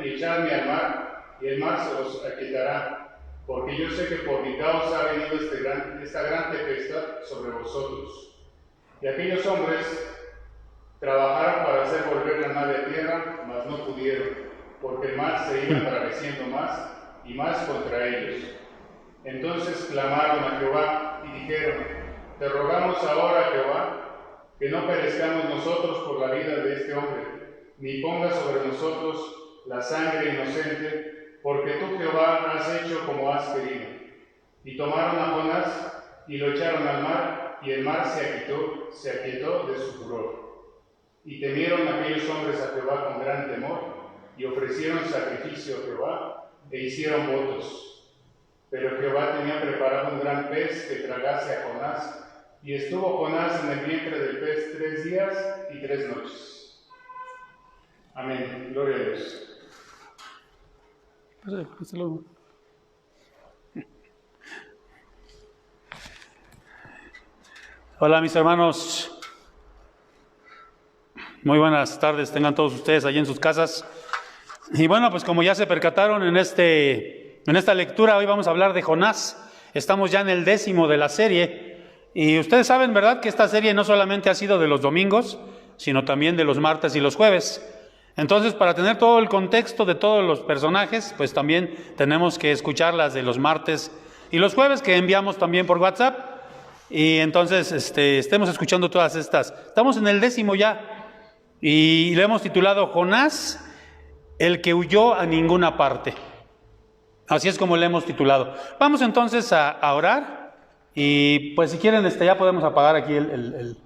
y echadme al mar, y el mar se os aquietará, porque yo sé que por mi causa ha venido esta gran tempestad sobre vosotros. Y aquellos hombres trabajaron para hacer volver la nave a tierra, mas no pudieron, porque el mar se iba embraveciendo más y más contra ellos. Entonces clamaron a Jehová y dijeron: te rogamos ahora, Jehová, que no perezcamos nosotros por la vida de este hombre, ni pongas sobre nosotros la sangre inocente, porque tú, Jehová, has hecho como has querido. Y tomaron a Jonás y lo echaron al mar, y el mar se aquietó de su furor. Y temieron aquellos hombres a Jehová con gran temor, y ofrecieron sacrificio a Jehová, e hicieron votos. Pero Jehová tenía preparado un gran pez que tragase a Jonás, y estuvo Jonás en el vientre del pez 3 días y 3 noches. Amén. Gloria a Dios. Hola mis hermanos, muy buenas tardes tengan todos ustedes allí en sus casas. Y bueno, pues como ya se percataron en esta lectura, hoy vamos a hablar de Jonás. Estamos ya en el 10º de la serie, y ustedes saben, ¿verdad?, que esta serie no solamente ha sido de los domingos, sino también de los martes y los jueves. Entonces, para tener todo el contexto de todos los personajes, pues también tenemos que escuchar las de los martes y los jueves, que enviamos también por WhatsApp. Y entonces estemos escuchando todas estas. Estamos en el 10º ya, y le hemos titulado Jonás, el que huyó a ninguna parte. Así es como le hemos titulado. Vamos entonces a orar, y pues si quieren ya podemos apagar aquí el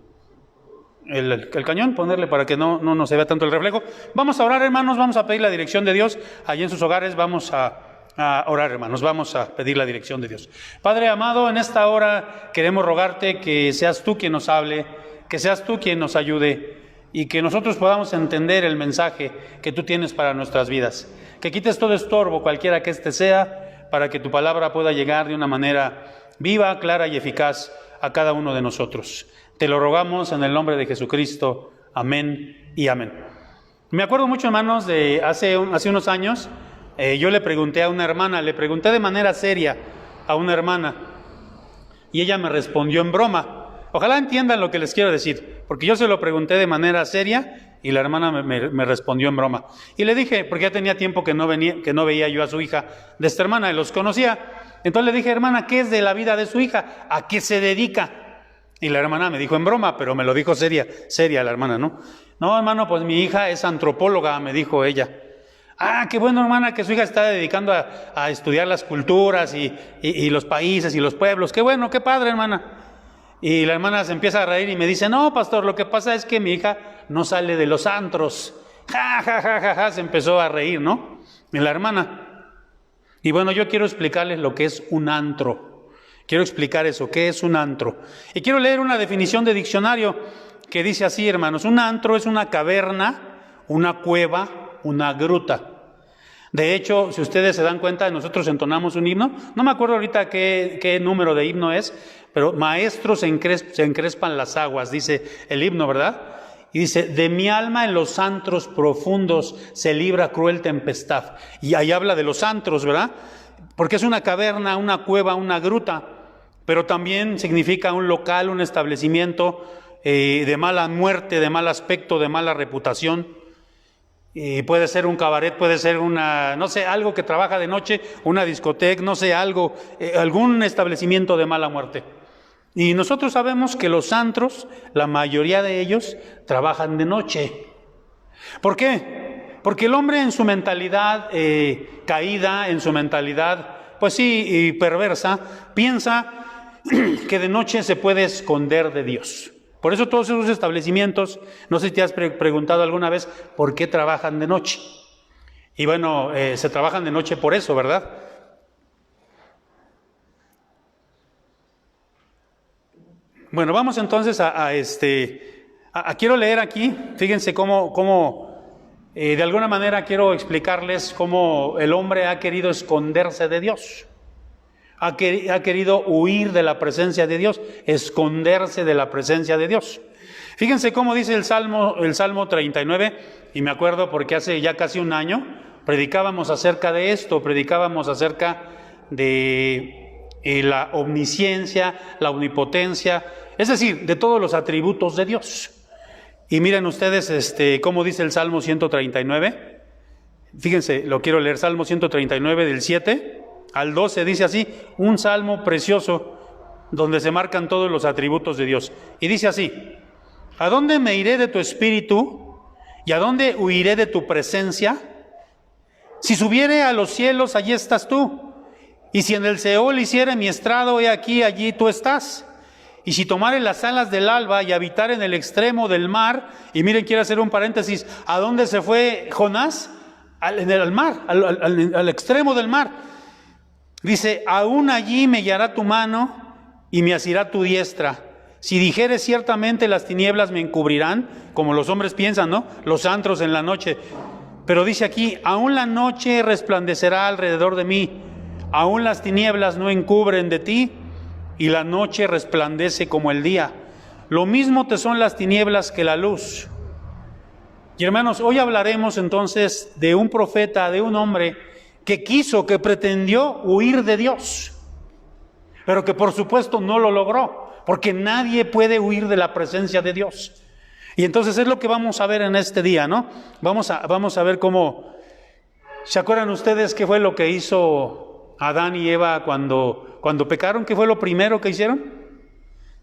cañón, ponerle para que no se vea tanto el reflejo. Vamos a orar, hermanos, vamos a pedir la dirección de Dios. Allí en sus hogares vamos a orar, hermanos, vamos a pedir la dirección de Dios. Padre amado, en esta hora queremos rogarte que seas tú quien nos hable, que seas tú quien nos ayude, y que nosotros podamos entender el mensaje que tú tienes para nuestras vidas. Que quites todo estorbo, cualquiera que éste sea, para que tu palabra pueda llegar de una manera viva, clara y eficaz a cada uno de nosotros. Te lo rogamos en el nombre de Jesucristo. Amén y amén. Me acuerdo mucho, hermanos, de hace unos años, yo le pregunté a una hermana, le pregunté de manera seria a una hermana, y ella me respondió en broma. Ojalá entiendan lo que les quiero decir, porque yo se lo pregunté de manera seria y la hermana me respondió en broma. Y le dije, porque ya tenía tiempo que no veía yo a su hija de esta hermana, y los conocía. Entonces le dije: hermana, ¿qué es de la vida de su hija? ¿A qué se dedica? Y la hermana me dijo en broma, pero me lo dijo seria la hermana, ¿no? No, hermano, pues mi hija es antropóloga, me dijo ella. Ah, qué bueno, hermana, que su hija está dedicando a estudiar las culturas y los países y los pueblos. Qué bueno, qué padre, hermana. Y la hermana se empieza a reír y me dice: no, pastor, lo que pasa es que mi hija no sale de los antros. Ja, ja, ja, ja, ja, se empezó a reír, ¿no? Y la hermana. Y bueno, yo quiero explicarles lo que es un antro. Quiero explicar eso, ¿qué es un antro? Y quiero leer una definición de diccionario que dice así, hermanos: un antro es una caverna, una cueva, una gruta. De hecho, si ustedes se dan cuenta, nosotros entonamos un himno. No me acuerdo ahorita qué número de himno es, pero maestros se encrespan las aguas, dice el himno, ¿verdad? Y dice: de mi alma en los antros profundos se libra cruel tempestad. Y ahí habla de los antros, ¿verdad? Porque es una caverna, una cueva, una gruta, pero también significa un local, un establecimiento de mala muerte, de mal aspecto, de mala reputación. Y puede ser un cabaret, puede ser algo que trabaja de noche, una discoteca, algún establecimiento de mala muerte. Y nosotros sabemos que los antros, la mayoría de ellos, trabajan de noche. ¿Por qué? Porque el hombre, en su mentalidad caída, en su mentalidad, pues sí, perversa, piensa que de noche se puede esconder de Dios. Por eso todos esos establecimientos, no sé si te has preguntado alguna vez por qué trabajan de noche. Y bueno, se trabajan de noche por eso, ¿verdad? Bueno, vamos entonces quiero leer aquí, fíjense cómo de alguna manera quiero explicarles cómo el hombre ha querido esconderse de Dios. Ha querido huir de la presencia de Dios, esconderse de la presencia de Dios. Fíjense cómo dice el Salmo 39, y me acuerdo porque hace ya casi un año predicábamos acerca de esto, predicábamos acerca de la omnisciencia, la omnipotencia, es decir, de todos los atributos de Dios. Y miren ustedes cómo dice el Salmo 139. Fíjense, lo quiero leer, Salmo 139 del 7 al 12, dice así, un salmo precioso donde se marcan todos los atributos de Dios. Y dice así: ¿a dónde me iré de tu espíritu? ¿Y a dónde huiré de tu presencia? Si subiere a los cielos, allí estás tú. Y si en el Seol hiciere mi estrado, he aquí, allí tú estás. Y si tomare las alas del alba y habitar en el extremo del mar, y miren, quiero hacer un paréntesis, ¿a dónde se fue Jonás? Al mar, al extremo del mar. Dice, aún allí me guiará tu mano y me asirá tu diestra. Si dijere ciertamente las tinieblas me encubrirán, como los hombres piensan, ¿no? Los antros en la noche. Pero dice aquí, aún la noche resplandecerá alrededor de mí, aún las tinieblas no encubren de ti, y la noche resplandece como el día. Lo mismo te son las tinieblas que la luz. Y hermanos, hoy hablaremos entonces de un profeta, de un hombre que pretendió huir de Dios, pero que por supuesto no lo logró, porque nadie puede huir de la presencia de Dios. Y entonces es lo que vamos a ver en este día, ¿no? Vamos a ver cómo, ¿se acuerdan ustedes qué fue lo que hizo Adán y Eva cuando pecaron? ¿Qué fue lo primero que hicieron?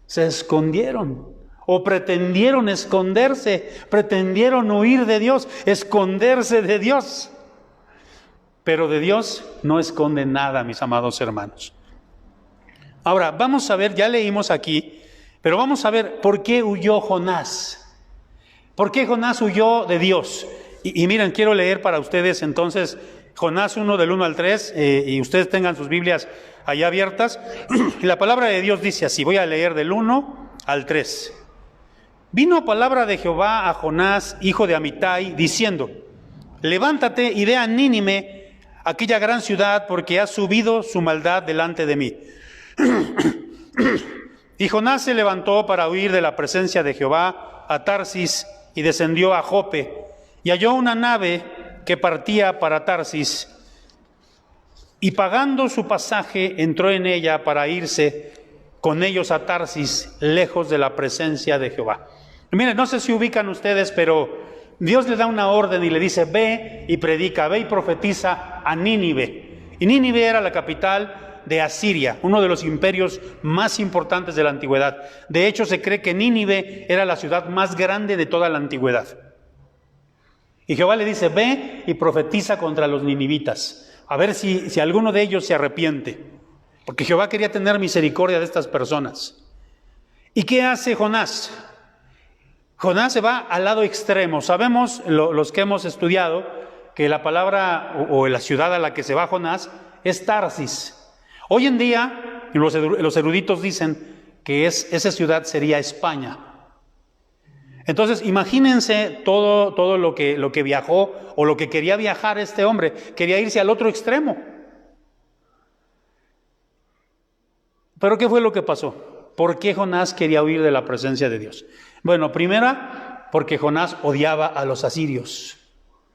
Se escondieron, o pretendieron esconderse, pretendieron huir de Dios, esconderse de Dios. Pero de Dios no esconde nada, mis amados hermanos. Ahora, vamos a ver, ya leímos aquí, pero vamos a ver por qué huyó Jonás. ¿Por qué Jonás huyó de Dios? Y miren, quiero leer para ustedes entonces Jonás 1 del 1 al 3, y ustedes tengan sus Biblias allá abiertas. Y la palabra de Dios dice así, voy a leer del 1 al 3. Vino palabra de Jehová a Jonás, hijo de Amitai, diciendo, levántate y ve a Nínive, aquella gran ciudad, porque ha subido su maldad delante de mí. Y Jonás se levantó para huir de la presencia de Jehová a Tarsis y descendió a Jope y halló una nave que partía para Tarsis y pagando su pasaje entró en ella para irse con ellos a Tarsis, lejos de la presencia de Jehová. Y miren, no sé si ubican ustedes, pero Dios le da una orden y le dice, ve y predica, ve y profetiza a Nínive. Y Nínive era la capital de Asiria, uno de los imperios más importantes de la antigüedad. De hecho, se cree que Nínive era la ciudad más grande de toda la antigüedad. Y Jehová le dice, ve y profetiza contra los ninivitas, a ver si alguno de ellos se arrepiente. Porque Jehová quería tener misericordia de estas personas. ¿Y qué hace Jonás? Jonás se va al lado extremo. Sabemos, los que hemos estudiado, que la palabra o la ciudad a la que se va Jonás es Tarsis. Hoy en día, los eruditos dicen que esa ciudad sería España. Entonces, imagínense todo lo que viajó o lo que quería viajar este hombre. Quería irse al otro extremo. ¿Pero qué fue lo que pasó? ¿Por qué Jonás quería huir de la presencia de Dios? Bueno, primera, porque Jonás odiaba a los asirios.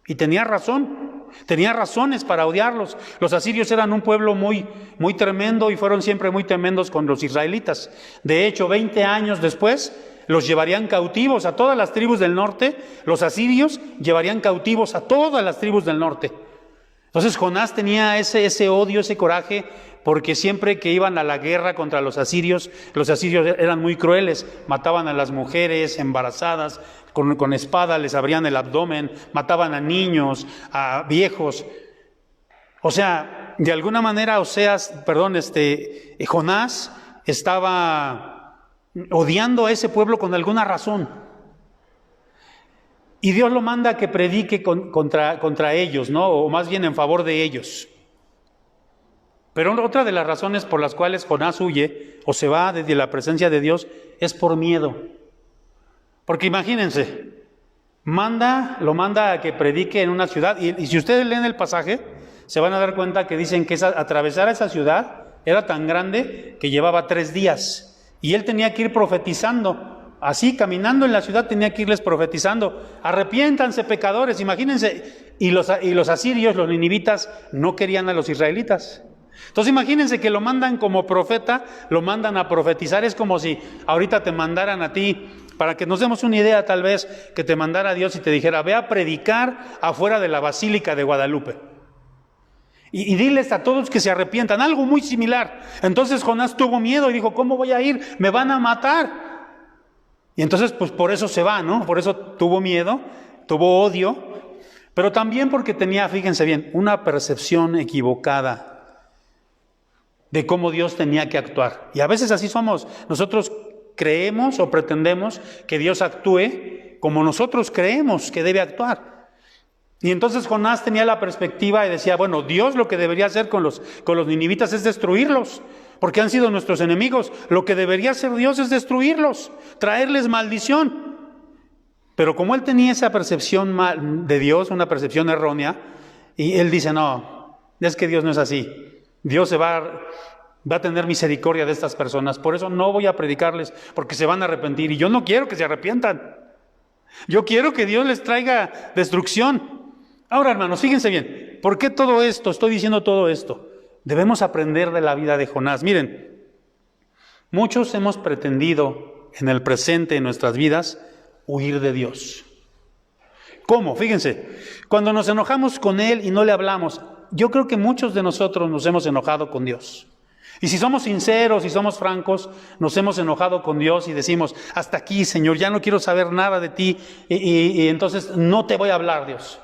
Y tenía razones para odiarlos. Los asirios eran un pueblo muy, muy tremendo y fueron siempre muy tremendos con los israelitas. De hecho, 20 años después, los llevarían cautivos a todas las tribus del norte. Los asirios llevarían cautivos a todas las tribus del norte. Entonces Jonás tenía ese odio, ese coraje, porque siempre que iban a la guerra contra los asirios eran muy crueles, mataban a las mujeres embarazadas, con espada les abrían el abdomen, mataban a niños, a viejos. O sea, de alguna manera Jonás estaba odiando a ese pueblo con alguna razón. Y Dios lo manda a que predique contra ellos, ¿no? O más bien en favor de ellos. Pero otra de las razones por las cuales Jonás huye o se va desde la presencia de Dios es por miedo. Porque imagínense, lo manda a que predique en una ciudad y si ustedes leen el pasaje se van a dar cuenta que dicen que atravesar esa ciudad era tan grande que llevaba 3 días y él tenía que ir profetizando. Así, caminando en la ciudad tenía que irles profetizando, arrepiéntanse pecadores. Imagínense, y los asirios, los ninivitas, no querían a los israelitas. Entonces imagínense que lo mandan como profeta, lo mandan a profetizar. Es como si ahorita te mandaran a ti, para que nos demos una idea tal vez, que te mandara Dios y te dijera, ve a predicar afuera de la Basílica de Guadalupe. Y diles a todos que se arrepientan, algo muy similar. Entonces Jonás tuvo miedo y dijo, ¿cómo voy a ir? Me van a matar. Y entonces pues por eso se va, ¿no? Por eso tuvo miedo, tuvo odio, pero también porque tenía, fíjense bien, una percepción equivocada de cómo Dios tenía que actuar. Y a veces así somos. Nosotros creemos o pretendemos que Dios actúe como nosotros creemos que debe actuar. Y entonces Jonás tenía la perspectiva y decía, bueno, Dios lo que debería hacer con los ninivitas es destruirlos, porque han sido nuestros enemigos. Lo que debería hacer Dios es destruirlos, traerles maldición. Pero como él tenía esa percepción de Dios, una percepción errónea, y él dice, no, es que Dios no es así. Dios va a tener misericordia de estas personas, por eso no voy a predicarles, porque se van a arrepentir, y yo no quiero que se arrepientan. Yo quiero que Dios les traiga destrucción. Ahora, hermanos, fíjense bien, ¿por qué todo esto? Estoy diciendo todo esto. Debemos aprender de la vida de Jonás. Miren, muchos hemos pretendido en el presente, en nuestras vidas, huir de Dios. ¿Cómo? Fíjense, cuando nos enojamos con Él y no le hablamos, yo creo que muchos de nosotros nos hemos enojado con Dios. Y si somos sinceros, si somos francos, nos hemos enojado con Dios y decimos, hasta aquí, Señor, ya no quiero saber nada de ti, y entonces no te voy a hablar, Dios.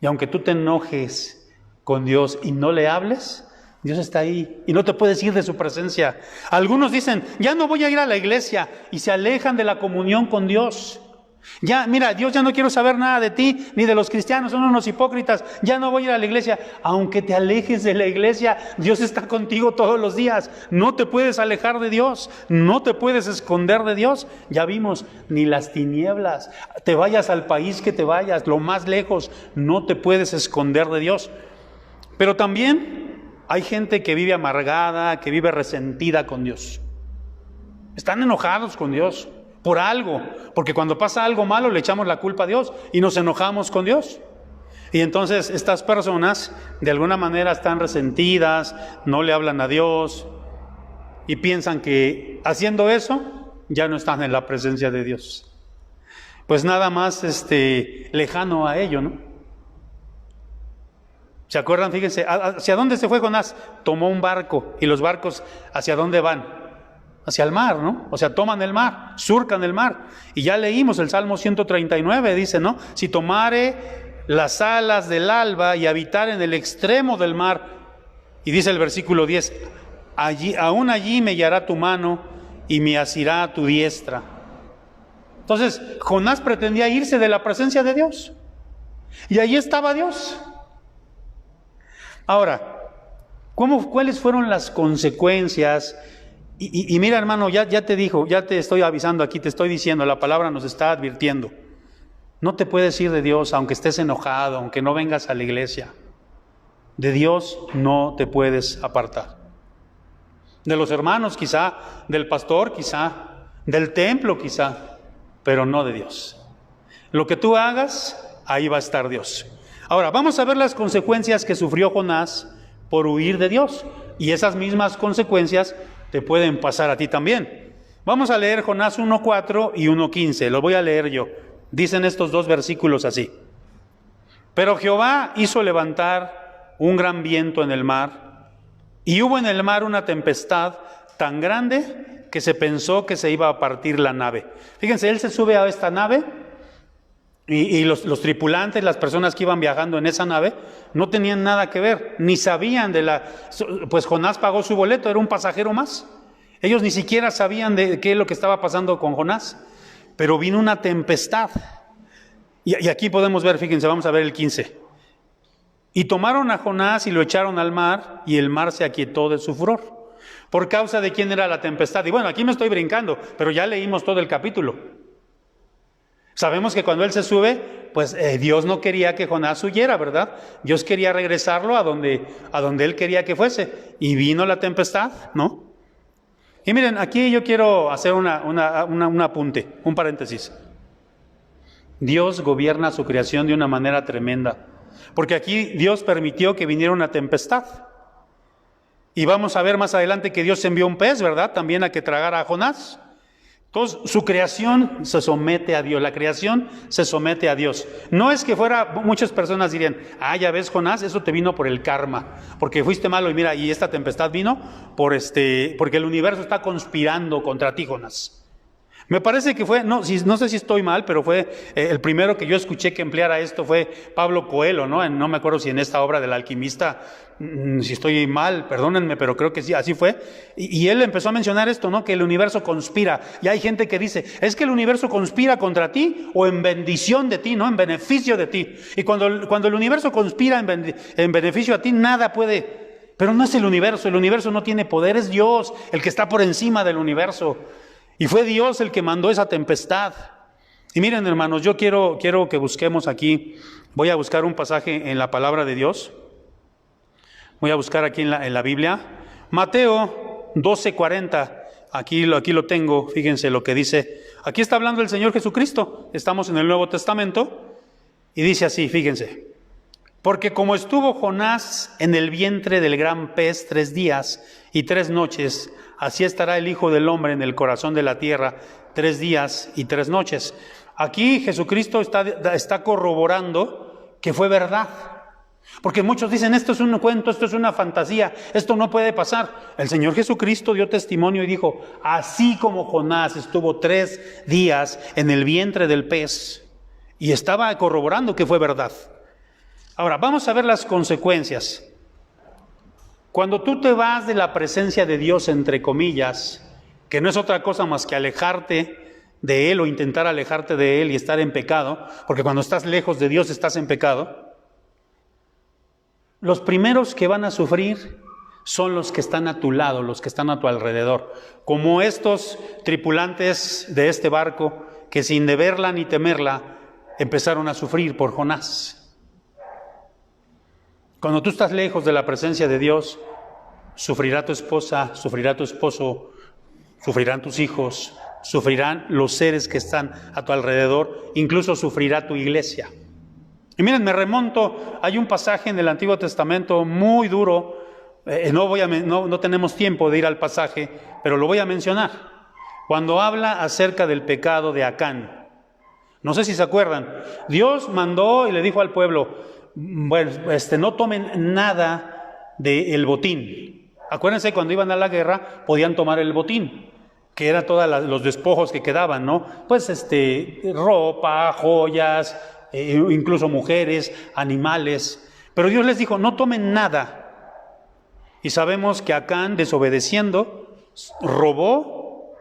Y aunque tú te enojes con Dios y no le hables, Dios está ahí y no te puedes ir de su presencia. Algunos dicen, ya no voy a ir a la iglesia, y se alejan de la comunión con Dios. Ya, mira, Dios, ya no quiero saber nada de ti, ni de los cristianos, son unos hipócritas, ya no voy a ir a la iglesia. Aunque te alejes de la iglesia, Dios está contigo todos los días. No te puedes alejar de Dios, no te puedes esconder de Dios. Ya vimos, ni las tinieblas, te vayas al país que te vayas, lo más lejos, no te puedes esconder de Dios. Pero también hay gente que vive amargada, que vive resentida con Dios. Están enojados con Dios por algo, porque cuando pasa algo malo le echamos la culpa a Dios y nos enojamos con Dios. Y entonces estas personas de alguna manera están resentidas, no le hablan a Dios y piensan que haciendo eso ya no están en la presencia de Dios. Pues nada más lejano a ello, ¿no? ¿Se acuerdan? Fíjense, ¿hacia dónde se fue Jonás? Tomó un barco, y los barcos ¿hacia dónde van? Hacia el mar, ¿no? O sea, toman el mar, surcan el mar. Y ya leímos el Salmo 139, dice, ¿no? Si tomare las alas del alba y habitar en el extremo del mar. Y dice el versículo 10, aún allí me guiará tu mano y me asirá tu diestra. Entonces, Jonás pretendía irse de la presencia de Dios. Y allí estaba Dios. Ahora, ¿cuáles fueron las consecuencias? Y mira, hermano, ya te dijo, ya te estoy avisando aquí, te estoy diciendo, la palabra nos está advirtiendo. No te puedes ir de Dios aunque estés enojado, aunque no vengas a la iglesia. De Dios no te puedes apartar. De los hermanos quizá, del pastor quizá, del templo quizá, pero no de Dios. Lo que tú hagas, ahí va a estar Dios. Ahora, vamos a ver las consecuencias que sufrió Jonás por huir de Dios. Y esas mismas consecuencias te pueden pasar a ti también. Vamos a leer Jonás 1:4 y 1:15. Lo voy a leer yo. Dicen estos dos versículos así. Pero Jehová hizo levantar un gran viento en el mar, y hubo en el mar una tempestad tan grande que se pensó que se iba a partir la nave. Fíjense, él se sube a esta nave, y los tripulantes, las personas que iban viajando en esa nave, no tenían nada que ver, ni sabían pues Jonás pagó su boleto, era un pasajero más. Ellos ni siquiera sabían de qué es lo que estaba pasando con Jonás, pero vino una tempestad. Y aquí podemos ver, fíjense, vamos a ver el 15. Y tomaron a Jonás y lo echaron al mar, y el mar se aquietó de su furor. ¿Por causa de quién era la tempestad? Y bueno, aquí me estoy brincando, pero ya leímos todo el capítulo. Sabemos que cuando él se sube, pues Dios no quería que Jonás huyera, ¿verdad? Dios quería regresarlo a donde él quería que fuese. Y vino la tempestad, ¿no? Y miren, aquí yo quiero hacer un apunte, un paréntesis. Dios gobierna su creación de una manera tremenda. Porque aquí Dios permitió que viniera una tempestad. Y vamos a ver más adelante que Dios envió un pez, ¿verdad? También a que tragara a Jonás. Entonces, su creación se somete a Dios. La creación se somete a Dios. No es que fuera, muchas personas dirían, ya ves, Jonás, eso te vino por el karma, porque fuiste malo y mira, y esta tempestad vino porque el universo está conspirando contra ti, Jonás. Me parece que fue, no sé si estoy mal, pero fue el primero que yo escuché que empleara esto fue Pablo Coelho, ¿no? No me acuerdo si en esta obra del alquimista, si estoy mal, perdónenme, pero creo que sí, así fue. Y él empezó a mencionar esto, ¿no? Que el universo conspira. Y hay gente que dice, es que el universo conspira contra ti o en bendición de ti, ¿no? En beneficio de ti. Y cuando el universo conspira en beneficio a ti, nada puede. Pero no es el universo no tiene poder, es Dios el que está por encima del universo. Y fue Dios el que mandó esa tempestad. Y miren, hermanos, yo quiero que busquemos aquí, voy a buscar un pasaje en la palabra de Dios. Voy a buscar aquí en la Biblia. Mateo 12:40, aquí lo tengo, fíjense lo que dice. Aquí está hablando el Señor Jesucristo, estamos en el Nuevo Testamento, y dice así, fíjense. Porque como estuvo Jonás en el vientre del gran pez 3 días y 3 noches, así estará el Hijo del Hombre en el corazón de la tierra 3 días y 3 noches. Aquí Jesucristo está corroborando que fue verdad. Porque muchos dicen, esto es un cuento, esto es una fantasía, esto no puede pasar. El Señor Jesucristo dio testimonio y dijo, así como Jonás estuvo 3 días en el vientre del pez, y estaba corroborando que fue verdad. Ahora, vamos a ver las consecuencias. Cuando tú te vas de la presencia de Dios, entre comillas, que no es otra cosa más que alejarte de Él o intentar alejarte de Él y estar en pecado, porque cuando estás lejos de Dios estás en pecado, los primeros que van a sufrir son los que están a tu lado, los que están a tu alrededor, como estos tripulantes de este barco que sin deberla ni temerla empezaron a sufrir por Jonás. Cuando tú estás lejos de la presencia de Dios, sufrirá tu esposa, sufrirá tu esposo, sufrirán tus hijos, sufrirán los seres que están a tu alrededor, incluso sufrirá tu iglesia. Y miren, me remonto, hay un pasaje en el Antiguo Testamento muy duro, no tenemos tiempo de ir al pasaje, pero lo voy a mencionar. Cuando habla acerca del pecado de Acán, no sé si se acuerdan, Dios mandó y le dijo al pueblo, bueno, no tomen nada del botín. Acuérdense, cuando iban a la guerra podían tomar el botín, que era todos los despojos que quedaban, ¿no? Pues ropa, joyas, incluso mujeres, animales. Pero Dios les dijo, no tomen nada. Y sabemos que Acán, desobedeciendo, robó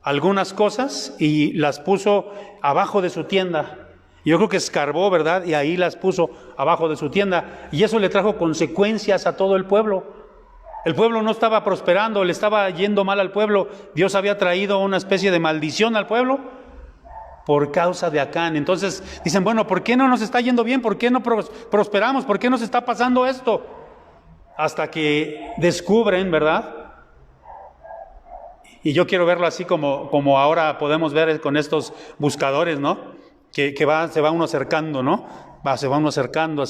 algunas cosas y las puso abajo de su tienda. Yo creo que escarbó, ¿verdad? Y ahí las puso abajo de su tienda. Y eso le trajo consecuencias a todo el pueblo. El pueblo no estaba prosperando, le estaba yendo mal al pueblo. Dios había traído una especie de maldición al pueblo por causa de Acán. Entonces dicen, bueno, ¿por qué no nos está yendo bien? ¿Por qué no prosperamos? ¿Por qué nos está pasando esto? Hasta que descubren, ¿verdad? Y yo quiero verlo así como ahora podemos ver con estos buscadores, ¿no? Que se va uno acercando, ¿no? Se va uno acercando,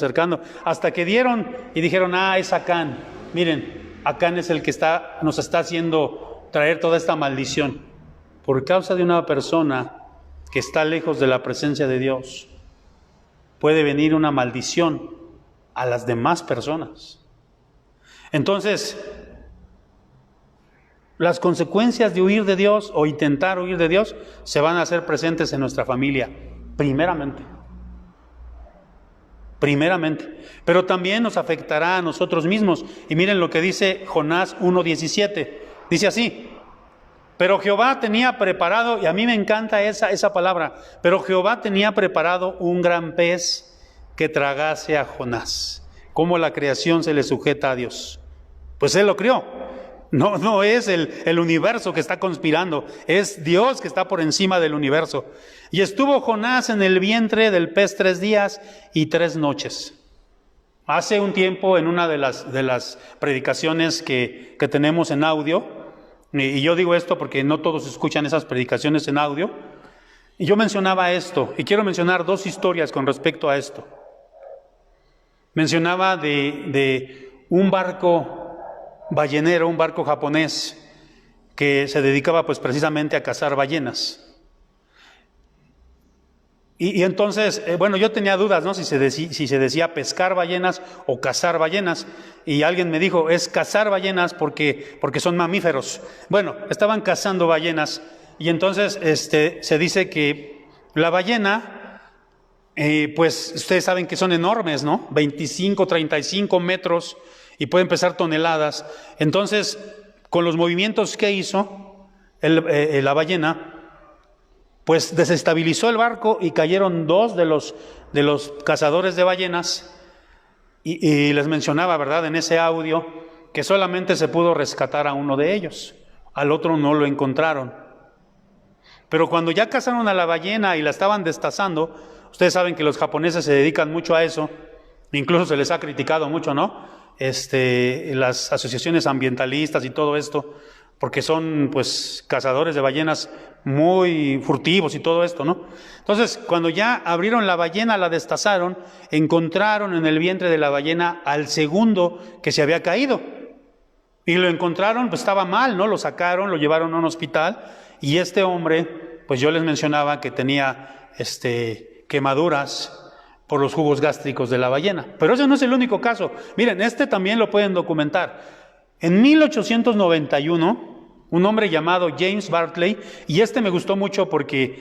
hasta que dieron y dijeron, es Acán. Miren, Acán es el que nos está haciendo traer toda esta maldición. Por causa de una persona que está lejos de la presencia de Dios, puede venir una maldición a las demás personas. Entonces, las consecuencias de huir de Dios o intentar huir de Dios se van a hacer presentes en nuestra familia. Primeramente, pero también nos afectará a nosotros mismos. Y miren lo que dice Jonás 1:17, dice así, pero Jehová tenía preparado, y a mí me encanta esa palabra, pero Jehová tenía preparado un gran pez que tragase a Jonás. ¿Cómo la creación se le sujeta a Dios? Pues Él lo crió. No es el universo que está conspirando, es Dios que está por encima del universo. Y estuvo Jonás en el vientre del pez 3 días y 3 noches. Hace un tiempo, en una de las predicaciones que tenemos en audio, y yo digo esto porque no todos escuchan esas predicaciones en audio, Y yo mencionaba esto, y quiero mencionar dos historias con respecto a esto. Mencionaba de un barco ballenero, un barco japonés, que se dedicaba pues precisamente a cazar ballenas. Y entonces, bueno, yo tenía dudas, ¿no? Si se decía pescar ballenas o cazar ballenas. Y alguien me dijo, es cazar ballenas porque son mamíferos. Bueno, estaban cazando ballenas. Y entonces se dice que la ballena, pues ustedes saben que son enormes, ¿no? 25, 35 metros y pueden pesar toneladas. Entonces, con los movimientos que hizo la ballena, pues desestabilizó el barco y cayeron dos de los cazadores de ballenas. Y les mencionaba, ¿verdad?, en ese audio, que solamente se pudo rescatar a uno de ellos. Al otro no lo encontraron. Pero cuando ya cazaron a la ballena y la estaban destazando, ustedes saben que los japoneses se dedican mucho a eso, incluso se les ha criticado mucho, ¿no? Las asociaciones ambientalistas y todo esto, porque son pues cazadores de ballenas muy furtivos y todo esto, ¿no? Entonces, cuando ya abrieron la ballena, la destazaron, encontraron en el vientre de la ballena al segundo que se había caído. Y lo encontraron, pues estaba mal, ¿no? Lo sacaron, lo llevaron a un hospital. Y este hombre, pues yo les mencionaba que tenía quemaduras por los jugos gástricos de la ballena. Pero ese no es el único caso. Miren, también lo pueden documentar. En 1891, un hombre llamado James Bartley, y me gustó mucho porque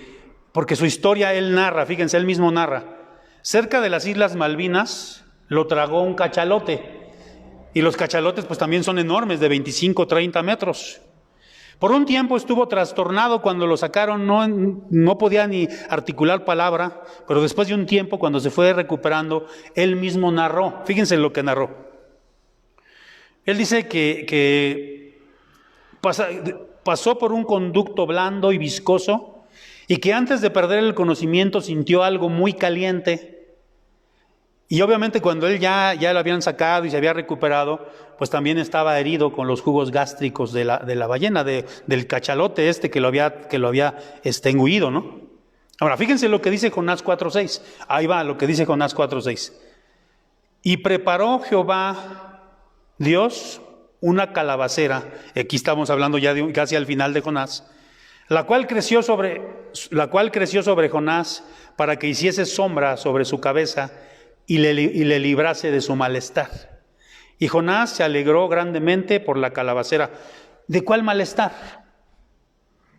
su historia él narra, fíjense, él mismo narra. Cerca de las Islas Malvinas lo tragó un cachalote. Y los cachalotes pues también son enormes, de 25, 30 metros. Por un tiempo estuvo trastornado cuando lo sacaron, no podía ni articular palabra, pero después de un tiempo, cuando se fue recuperando, él mismo narró. Fíjense lo que narró. Él dice que pasó por un conducto blando y viscoso y que antes de perder el conocimiento sintió algo muy caliente. Y obviamente cuando él ya lo habían sacado y se había recuperado, pues también estaba herido con los jugos gástricos de la ballena, del cachalote que lo había engullido, ¿no? Ahora, fíjense lo que dice Jonás 4:6. Ahí va lo que dice Jonás 4:6. Y preparó Jehová, Dios, una calabacera, aquí estamos hablando ya casi al final de Jonás, la cual creció sobre Jonás para que hiciese sombra sobre su cabeza y le librase de su malestar. Y Jonás se alegró grandemente por la calabacera. ¿De cuál malestar?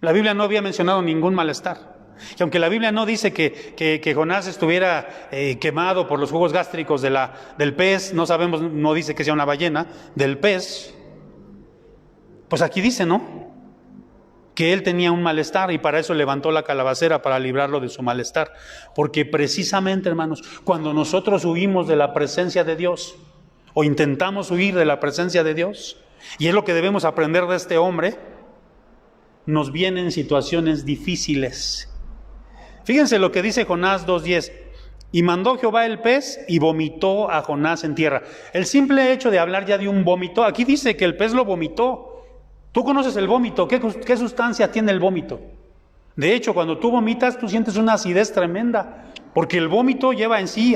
La Biblia no había mencionado ningún malestar. Y aunque la Biblia no dice que Jonás estuviera quemado por los jugos gástricos del pez, no sabemos, no dice que sea una ballena, del pez, pues aquí dice, ¿no?, que él tenía un malestar y para eso levantó la calabacera, para librarlo de su malestar. Porque precisamente, hermanos, cuando nosotros huimos de la presencia de Dios, o intentamos huir de la presencia de Dios, y es lo que debemos aprender de este hombre, nos vienen situaciones difíciles. Fíjense lo que dice Jonás 2:10. Y mandó Jehová el pez y vomitó a Jonás en tierra. El simple hecho de hablar ya de un vómito, aquí dice que el pez lo vomitó. Tú conoces el vómito, ¿qué sustancia tiene el vómito? De hecho, cuando tú vomitas, tú sientes una acidez tremenda, porque el vómito lleva en sí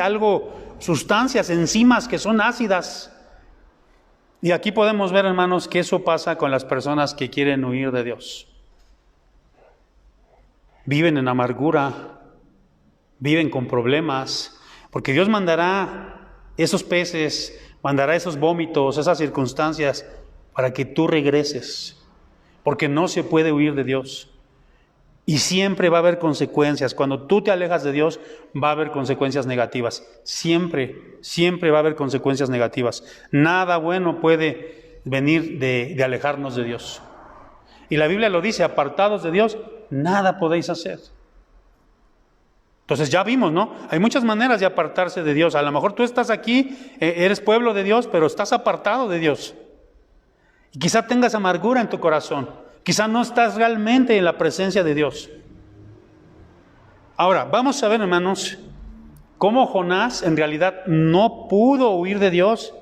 sustancias, enzimas que son ácidas. Y aquí podemos ver, hermanos, que eso pasa con las personas que quieren huir de Dios. Viven en amargura, viven con problemas, porque Dios mandará esos peces, mandará esos vómitos, esas circunstancias, para que tú regreses, porque no se puede huir de Dios. Y siempre va a haber consecuencias. Cuando tú te alejas de Dios, va a haber consecuencias negativas. Siempre va a haber consecuencias negativas. Nada bueno puede venir de alejarnos de Dios. Y la Biblia lo dice, apartados de Dios, nada podéis hacer. Entonces ya vimos, ¿no? Hay muchas maneras de apartarse de Dios. A lo mejor tú estás aquí, eres pueblo de Dios, pero estás apartado de Dios. Y quizá tengas amargura en tu corazón. Quizá no estás realmente en la presencia de Dios. Ahora, vamos a ver, hermanos, cómo Jonás en realidad no pudo huir de Dios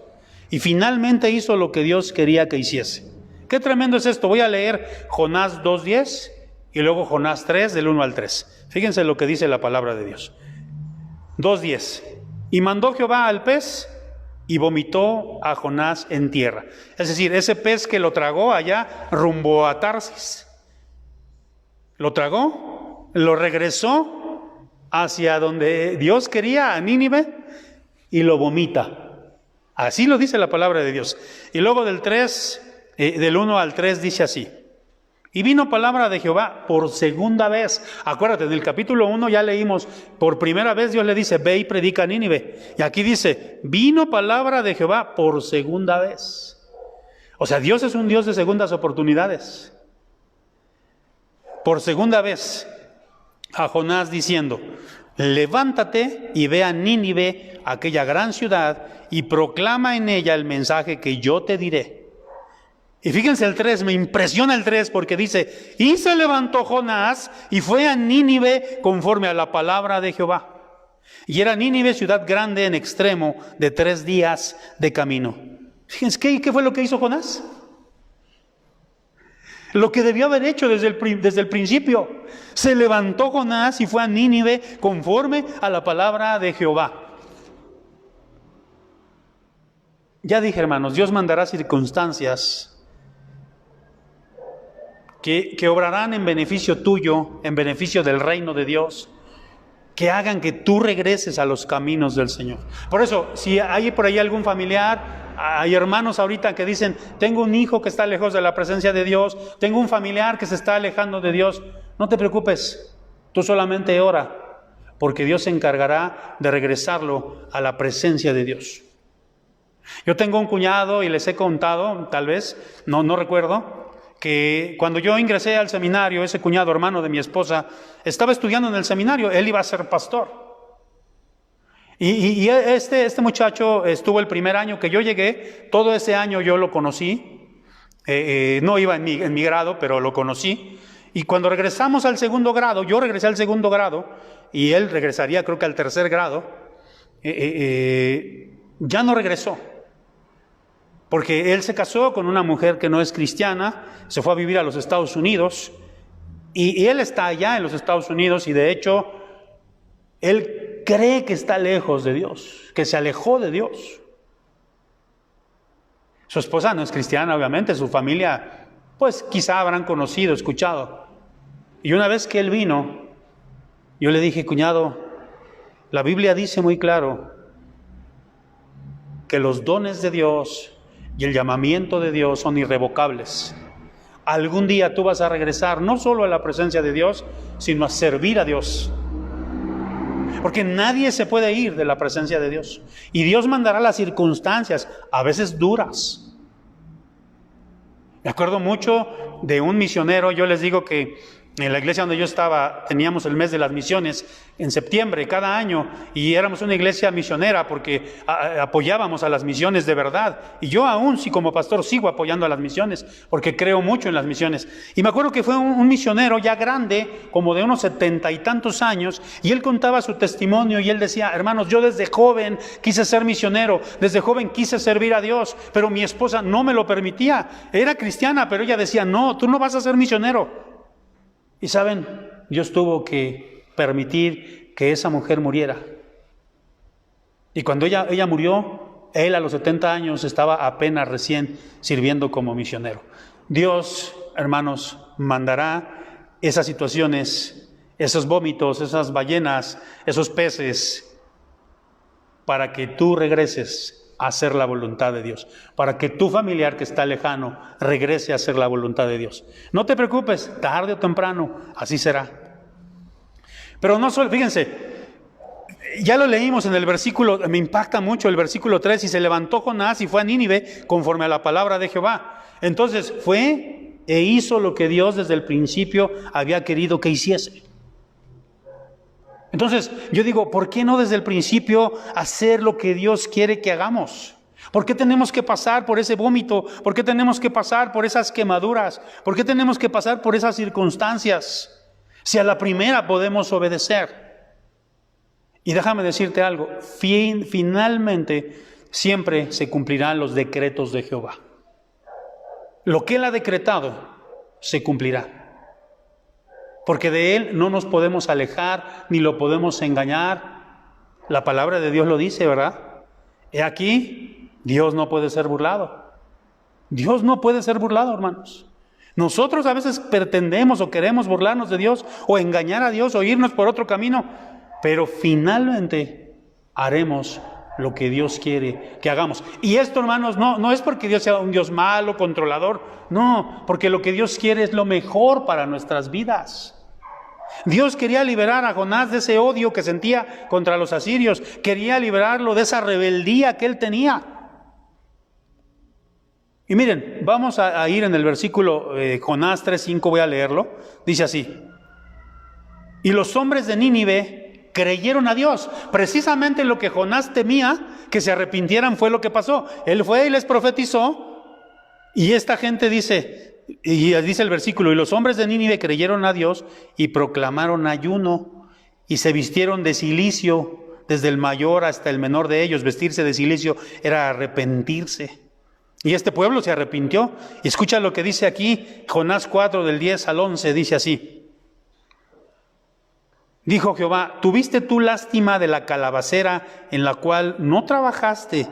y finalmente hizo lo que Dios quería que hiciese. Qué tremendo es esto. Voy a leer Jonás 2:10 y luego Jonás 3, del 1 al 3. Fíjense lo que dice la palabra de Dios. 2:10. Y mandó Jehová al pez y vomitó a Jonás en tierra. Es decir, ese pez que lo tragó allá rumbo a Tarsis. Lo tragó, lo regresó hacia donde Dios quería, a Nínive, y lo vomita. Así lo dice la palabra de Dios. Y luego del 1 al 3 dice así. Y vino palabra de Jehová por segunda vez. Acuérdate, en el capítulo 1 ya leímos, por primera vez Dios le dice, ve y predica a Nínive. Y aquí dice, vino palabra de Jehová por segunda vez. O sea, Dios es un Dios de segundas oportunidades. Por segunda vez a Jonás diciendo, levántate y ve a Nínive, aquella gran ciudad, y proclama en ella el mensaje que yo te diré. Y fíjense el 3, me impresiona el 3 porque dice, y se levantó Jonás y fue a Nínive conforme a la palabra de Jehová. Y era Nínive ciudad grande en extremo de 3 días de camino. Fíjense, ¿qué fue lo que hizo Jonás? Lo que debió haber hecho desde el principio. Se levantó Jonás y fue a Nínive conforme a la palabra de Jehová. Ya dije, hermanos, Dios mandará circunstancias que obrarán en beneficio tuyo, en beneficio del reino de Dios, que hagan que tú regreses a los caminos del Señor. Por eso, si hay por ahí algún familiar, hay hermanos ahorita que dicen, tengo un hijo que está lejos de la presencia de Dios, tengo un familiar que se está alejando de Dios, no te preocupes, tú solamente ora, porque Dios se encargará de regresarlo a la presencia de Dios. Yo tengo un cuñado y les he contado, tal vez, no recuerdo, que cuando yo ingresé al seminario, ese cuñado hermano de mi esposa estaba estudiando en el seminario, él iba a ser pastor. Y este muchacho estuvo el primer año que yo llegué, todo ese año yo lo conocí, no iba en mi grado, pero lo conocí. Y cuando regresamos al segundo grado, yo regresé al segundo grado y él regresaría creo que al tercer grado, ya no regresó. Porque él se casó con una mujer que no es cristiana, se fue a vivir a los Estados Unidos y él está allá en los Estados Unidos y de hecho él cree que está lejos de Dios, que se alejó de Dios. Su esposa no es cristiana, obviamente, su familia pues quizá habrán conocido, escuchado. Y una vez que él vino, yo le dije, cuñado, la Biblia dice muy claro que los dones de Dios y el llamamiento de Dios son irrevocables. Algún día tú vas a regresar no solo a la presencia de Dios, sino a servir a Dios. Porque nadie se puede ir de la presencia de Dios. Y Dios mandará las circunstancias, a veces duras. Me acuerdo mucho de un misionero, yo les digo que en la iglesia donde yo estaba teníamos el mes de las misiones en septiembre cada año y éramos una iglesia misionera porque apoyábamos a las misiones de verdad. Y yo aún, sí, como pastor, sigo apoyando a las misiones porque creo mucho en las misiones. Y me acuerdo que fue un misionero ya grande, como de unos 70 y tantos años, y él contaba su testimonio y él decía, hermanos, yo desde joven quise ser misionero, desde joven quise servir a Dios, pero mi esposa no me lo permitía. Era cristiana, pero ella decía, no, tú no vas a ser misionero. Y saben, Dios tuvo que permitir que esa mujer muriera. Y cuando ella murió, él a los 70 años estaba apenas recién sirviendo como misionero. Dios, hermanos, mandará esas situaciones, esos vómitos, esas ballenas, esos peces, para que tú regreses a hacer la voluntad de Dios, para que tu familiar que está lejano regrese a hacer la voluntad de Dios. No te preocupes, tarde o temprano, así será. Pero no solo, fíjense, ya lo leímos en el versículo, me impacta mucho el versículo 3, y se levantó Jonás y fue a Nínive conforme a la palabra de Jehová. Entonces fue e hizo lo que Dios desde el principio había querido que hiciese. Entonces, yo digo, ¿por qué no desde el principio hacer lo que Dios quiere que hagamos? ¿Por qué tenemos que pasar por ese vómito? ¿Por qué tenemos que pasar por esas quemaduras? ¿Por qué tenemos que pasar por esas circunstancias? Si a la primera podemos obedecer. Y déjame decirte algo, finalmente siempre se cumplirán los decretos de Jehová. Lo que Él ha decretado se cumplirá. porque de Él no nos podemos alejar ni lo podemos engañar. La palabra de Dios lo dice, ¿verdad? He aquí, Dios no puede ser burlado. Dios no puede ser burlado, hermanos. Nosotros a veces pretendemos o queremos burlarnos de Dios o engañar a Dios o irnos por otro camino, pero finalmente haremos lo que Dios quiere que hagamos. Y esto, hermanos, no es porque Dios sea un Dios malo, controlador, no, porque lo que Dios quiere es lo mejor para nuestras vidas. Dios quería liberar a Jonás de ese odio que sentía contra los asirios, quería liberarlo de esa rebeldía que él tenía. Y miren, vamos a ir en el versículo Jonás 3:5, voy a leerlo, dice así: y los hombres de Nínive creyeron a Dios. Precisamente lo que Jonás temía, que se arrepintieran, fue lo que pasó. Él fue y les profetizó, y esta gente dice, y dice el versículo, y los hombres de Nínive creyeron a Dios y proclamaron ayuno, y se vistieron de cilicio, desde el mayor hasta el menor de ellos. Vestirse de cilicio era arrepentirse. Y este pueblo se arrepintió. Y escucha lo que dice aquí, Jonás 4, del 10 al 11, dice así: dijo Jehová, ¿tuviste tú lástima de la calabacera en la cual no trabajaste,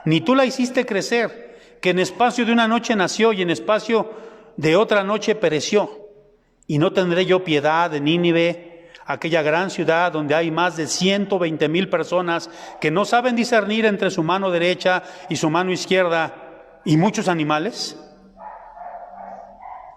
ni tú la hiciste crecer, que en espacio de una noche nació y en espacio de otra noche pereció? Y no tendré yo piedad de Nínive, aquella gran ciudad donde hay más de 120,000 personas que no saben discernir entre su mano derecha y su mano izquierda, y muchos animales.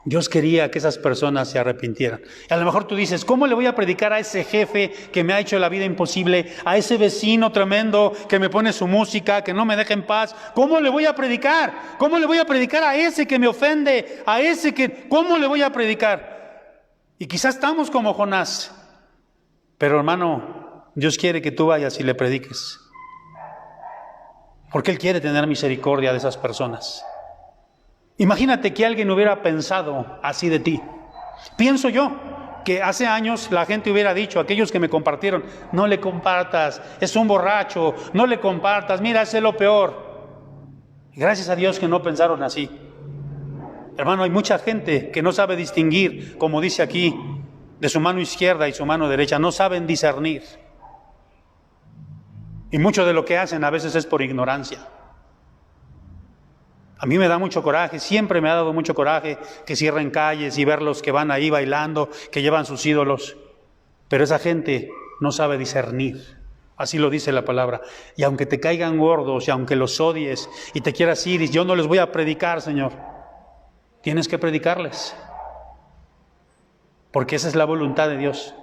Dios quería que esas personas se arrepintieran. Y a lo mejor tú dices, ¿cómo le voy a predicar a ese jefe que me ha hecho la vida imposible? A ese vecino tremendo que me pone su música, que no me deja en paz. ¿Cómo le voy a predicar? ¿Cómo le voy a predicar a ese que me ofende? A ese que... ¿Cómo le voy a predicar? Y quizás estamos como Jonás. Pero hermano, Dios quiere que tú vayas y le prediques. Porque Él quiere tener misericordia de esas personas. Imagínate que alguien hubiera pensado así de ti. Pienso yo que hace años la gente hubiera dicho, aquellos que me compartieron, no le compartas, es un borracho, no le compartas, mira, ese es lo peor. Y gracias a Dios que no pensaron así. Hermano, hay mucha gente que no sabe distinguir, como dice aquí, de su mano izquierda y su mano derecha, no saben discernir. Y mucho de lo que hacen a veces es por ignorancia. A mí me da mucho coraje, siempre me ha dado mucho coraje que cierren calles y verlos que van ahí bailando, que llevan sus ídolos. Pero esa gente no sabe discernir. Así lo dice la palabra. Y aunque te caigan gordos y aunque los odies y te quieras ir, y yo no les voy a predicar, Señor. Tienes que predicarles. Porque esa es la voluntad de Dios.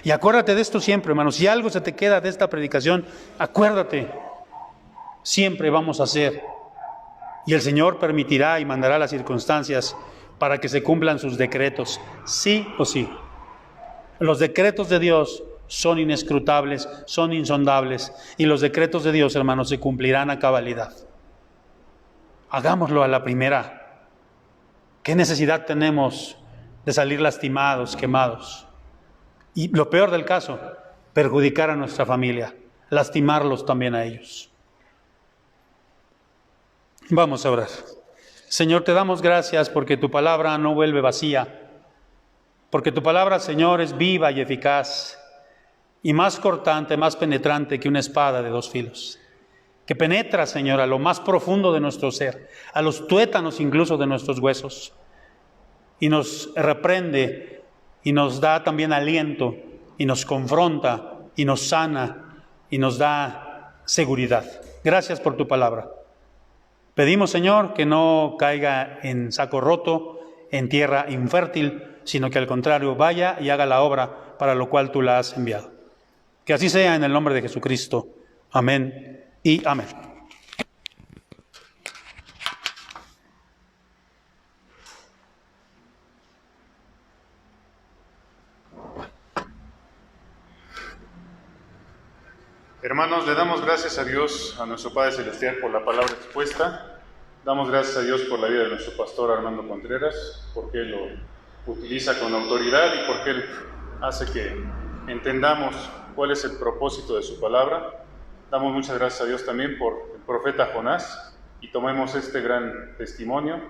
Y acuérdate de esto siempre, hermano. Si algo se te queda de esta predicación, acuérdate. Siempre vamos a hacer. Y el Señor permitirá y mandará las circunstancias para que se cumplan sus decretos, sí o sí. Los decretos de Dios son inescrutables, son insondables. Y los decretos de Dios, hermanos, se cumplirán a cabalidad. Hagámoslo a la primera. ¿Qué necesidad tenemos de salir lastimados, quemados? Y lo peor del caso, perjudicar a nuestra familia, lastimarlos también a ellos. Vamos a orar. Señor, te damos gracias porque tu palabra no vuelve vacía, porque tu palabra, Señor, es viva y eficaz, y más cortante, más penetrante que una espada de dos filos, que penetra, Señor, a lo más profundo de nuestro ser, a los tuétanos incluso de nuestros huesos, y nos reprende, y nos da también aliento, y nos confronta, y nos sana, y nos da seguridad. Gracias por tu palabra. Pedimos, Señor, que no caiga en saco roto, en tierra infértil, sino que al contrario vaya y haga la obra para lo cual tú la has enviado. Que así sea en el nombre de Jesucristo. Amén y amén. Hermanos, le damos gracias a Dios, a nuestro Padre Celestial, por la palabra expuesta. Damos gracias a Dios por la vida de nuestro pastor Armando Contreras, porque Él lo utiliza con autoridad y porque Él hace que entendamos cuál es el propósito de su palabra. Damos muchas gracias a Dios también por el profeta Jonás y tomemos este gran testimonio.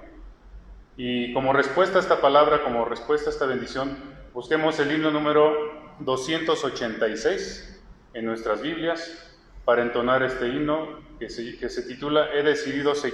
Y como respuesta a esta palabra, como respuesta a esta bendición, Busquemos el himno número 286 en nuestras Biblias para entonar este himno que se titula He decidido seguir